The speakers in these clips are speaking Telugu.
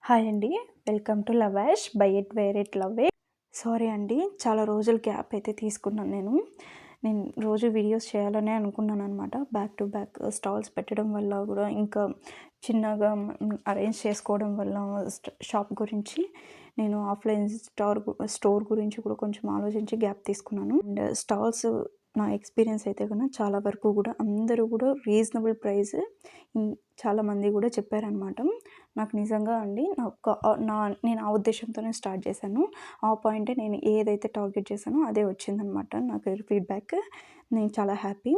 హాయ్ అండి. Welcome to lavash by it where it love it. Sorry అండి, చాలా రోజులు గ్యాప్ అయితే తీసుకున్నాను నేను రోజు వీడియోస్ చేయాలనే అనుకున్నాననమాట. బ్యాక్ టు బ్యాక్ స్టాల్స్ పెట్టడం వల్ల కూడా, ఇంకా చిన్నగా అరేంజ్ చేసుకోవడం వల్ల షాప్ గురించి నేను ఆఫ్లైన్ స్టోర్ గురించి కూడా కొంచెం ఆలోచించి గ్యాప్ తీసుకున్నాను. అండ్ స్టాల్స్ నా ఎక్స్పీరియన్స్ అయితే కన్నా చాలా వరకు కూడా అందరూ కూడా రీజనబుల్ ప్రైస్ చాలామంది కూడా చెప్పారనమాట. నాకు నిజంగా అండి నేను ఆ ఉద్దేశంతోనే స్టార్ట్ చేశాను. ఆ పాయింటే నేను ఏదైతే టార్గెట్ చేశానో అదే వచ్చిందనమాట నాకు ఫీడ్బ్యాక్. నేను చాలా హ్యాపీ.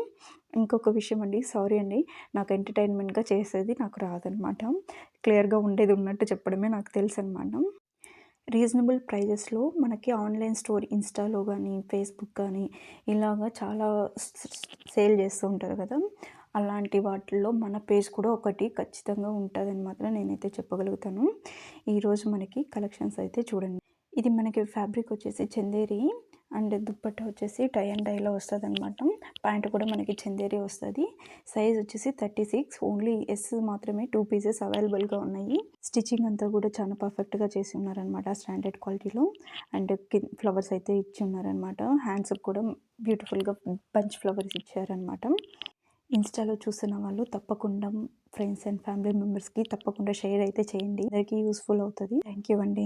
ఇంకొక విషయం అండి, సారీ అండి, నాకు ఎంటర్టైన్మెంట్గా చేసేది నాకు రాదనమాట. క్లియర్గా ఉండేది ఉన్నట్టు చెప్పడమే నాకు తెలుసు అనమాట. రీజనబుల్ ప్రైజెస్లో మనకి ఆన్లైన్ స్టోర్ ఇన్స్టాలో కానీ, ఫేస్బుక్ కానీ ఇలాగా చాలా సేల్ చేస్తూ ఉంటారు కదా. అలాంటి వాటిల్లో మన పేజ్ కూడా ఒకటి ఖచ్చితంగా ఉంటుందని మాత్రం నేనైతే చెప్పగలుగుతాను. ఈరోజు మనకి కలెక్షన్స్ అయితే చూడండి. ఇది మనకి ఫ్యాబ్రిక్ వచ్చేసి చందేరి అండ్ దుప్పట్టా వచ్చేసి టై అండ్ డైలో వస్తుందన్నమాట. ప్యాంట్ కూడా మనకి చందేరి వస్తుంది. సైజ్ వచ్చేసి 36, ఓన్లీ ఎస్ మాత్రమే 2 పీసెస్ అవైలబుల్గా ఉన్నాయి. స్టిచ్చింగ్ అంతా కూడా చాలా పర్ఫెక్ట్గా చేసి ఉన్నారనమాట, స్టాండర్డ్ క్వాలిటీలో. అండ్ ఫ్లవర్స్ అయితే ఇచ్చి ఉన్నారనమాట. హ్యాండ్స్కి కూడా బ్యూటిఫుల్గా బంచ్ ఫ్లవర్స్ ఇచ్చారనమాట. ఇన్స్టాలో చూస్తున్న వాళ్ళు తప్పకుండా ఫ్రెండ్స్ అండ్ ఫ్యామిలీ మెంబర్స్కి తప్పకుండా షేర్ అయితే చేయండి. అందరికీ యూస్ఫుల్ అవుతుంది. థ్యాంక్ యూ అండి.